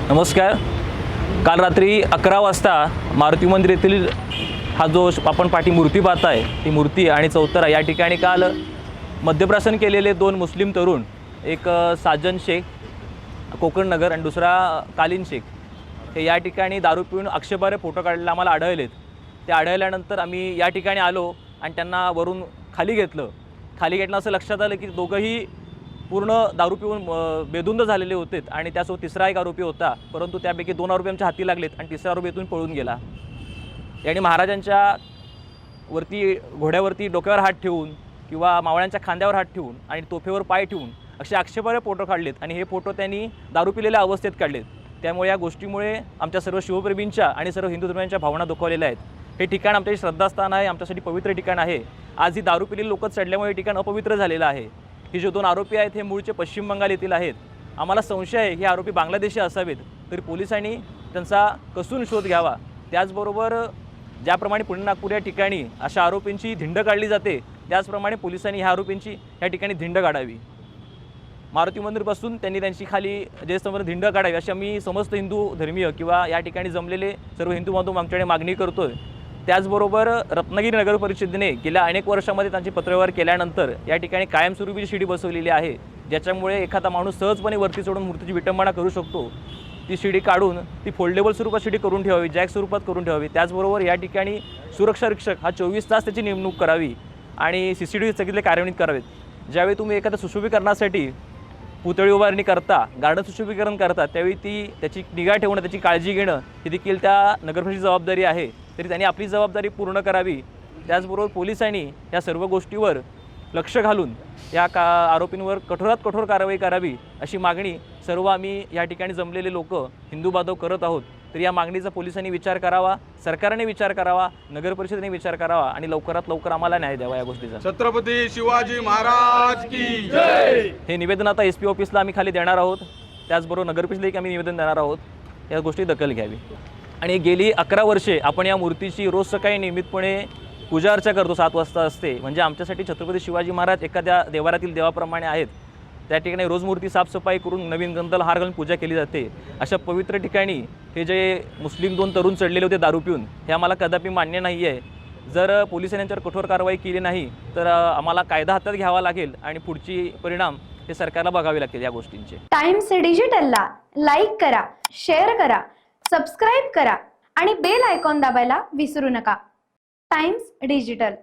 नमस्कार। काल रात्री 11 वाजता मारुती मंदिर येथील हा जो आपण पाठी मूर्ती पाहताय ती मूर्ती आणि चौतरा या ठिकाणी काल मद्यप्राशन केलेले दोन मुस्लिम तरुण, एक साजन शेख कोकण नगर आणि दुसरा कालीन शेख, हे या ठिकाणी दारू पिऊन आक्षेपार्ह फोटो काढलेले आम्हाला आढळलेत। ते आढळल्यानंतर आम्ही या ठिकाणी आलो आणि त्यांना वरून खाली घेतलं। खाली घेतलं असं लक्षात आलं की दोघंही पूर्ण दारू पिऊन बेधुंद झालेले होते आणि त्यासोबत तिसरा एक आरोपी होता, परंतु त्यापैकी 2 आरोपी आमच्या हाती लागलेत आणि तिसरा आरोपी इथून पळून गेला। याने महाराजांच्या वरती घोड्यावरती डोक्यावर हात ठेवून किंवा मावळ्यांच्या खांद्यावर हात ठेवून आणि तोफेवर पाय ठेवून असे आक्षेपार्ह फोटो काढलेत आणि हे फोटो त्यांनी दारू पिलेल्या अवस्थेत काढलेत। त्यामुळे या गोष्टीमुळे आमच्या सर्व शिवप्रेमींच्या आणि सर्व हिंदू धर्मियांच्या भावना दुखावलेल्या आहेत। हे ठिकाण आमच्यासाठी श्रद्धास्थान आहे, आमच्यासाठी पवित्र ठिकाण आहे। आज ही दारू पिलेली लोक चढल्यामुळे हे ठिकाण अपवित्र झालेलं आहे। हे जे 2 आरोपी आहेत हे मूळचे पश्चिम बंगाल येथील आहेत। आम्हाला संशय आहे हे आरोपी बांगलादेशी असावेत, तरी पोलिसांनी त्यांचा कसून शोध घ्यावा। त्याचबरोबर ज्याप्रमाणे पुणे नागपूर या ठिकाणी अशा आरोपींची धिंड काढली जाते, त्याचप्रमाणे पोलिसांनी ह्या आरोपींची या ठिकाणी धिंड काढावी। मारुती मंदिरपासून त्यांनी त्यांची खाली जे समोर धिंड काढावी अशी आम्ही समस्त हिंदू धर्मीय किंवा या ठिकाणी जमलेले सर्व हिंदू बांधव आमच्याकडे मागणी करतोय। त्याचबरोबर रत्नागिरी नगर परिषदेने गेल्या अनेक वर्षांमध्ये त्यांची पत्रव्यवहार केल्यानंतर या ठिकाणी कायमस्वरूपी शिडी बसवलेली आहे, ज्याच्यामुळे एखादा माणूस सहजपणे वरती चढून मूर्तीची विटंबना करू शकतो। ती शिडी काढून ती फोल्डेबल स्वरूपात शिडी करून ठेवावी, जॅक स्वरूपात करून ठेवावी। त्याचबरोबर या ठिकाणी सुरक्षा रक्षक हा 24 तास त्याची नेमणूक करावी आणि CCTV सगळे कार्यान्वित करावेत। ज्यावेळी तुम्ही एखाद्या सुशोभीकरणासाठी पुतळी उभारणी करता, गार्डन सुशोभीकरण करता, त्यावेळी त्याची निगा ठेवणं, त्याची काळजी घेणं ही देखील त्या नगरपालिकेची जबाबदारी आहे, तरी त्यांनी आपली जबाबदारी पूर्ण करावी। त्याचबरोबर पोलिसांनी या सर्व गोष्टीवर लक्ष घालून या आरोपींवर कठोरात कठोर कारवाई करावी अशी मागणी सर्व आम्ही या ठिकाणी जमलेले लोक हिंदू बांधव करत आहोत। तर या मागणीचा पोलिसांनी विचार करावा, सरकारने विचार करावा, नगर परिषदेने विचार करावा आणि लवकरात लवकर आम्हाला न्याय द्यावा या गोष्टीचा। छत्रपती शिवाजी महाराज की जय। हे निवेदन आता SP ऑफिसला आम्ही खाली देणार आहोत, त्याचबरोबर नगर परिषदेला आम्ही निवेदन देणार आहोत, या गोष्टी दखल घ्यावी। आणि गेली 11 वर्षे आपण या मूर्तीची रोज सकाळी नियमितपणे पूजा अर्चा करतो, 7 वाजता असते। म्हणजे आमच्यासाठी छत्रपती शिवाजी महाराज एखाद्या देवारातील देवाप्रमाणे आहेत। त्या ठिकाणी रोज मूर्ती साफसफाई करून नवीन गंधाला हार घालून पूजा केली जाते। अशा पवित्र ठिकाणी हे जे मुस्लिम 2 तरुण चढलेले होते दारू पिऊन, हे आम्हाला कदापि मान्य नाही आहे। जर पोलिसांनी यांच्यावर कठोर कारवाई केली नाही तर आम्हाला कायदा हातात घ्यावा लागेल आणि पुढची परिणाम हे सरकारला बघावे लागतील या गोष्टींचे। टाइम्स डिजिटलला लाईक करा, शेअर करा, सबस्क्राईब करा आणि बेल आयकॉन दाबायला विसरू नका। Times digital.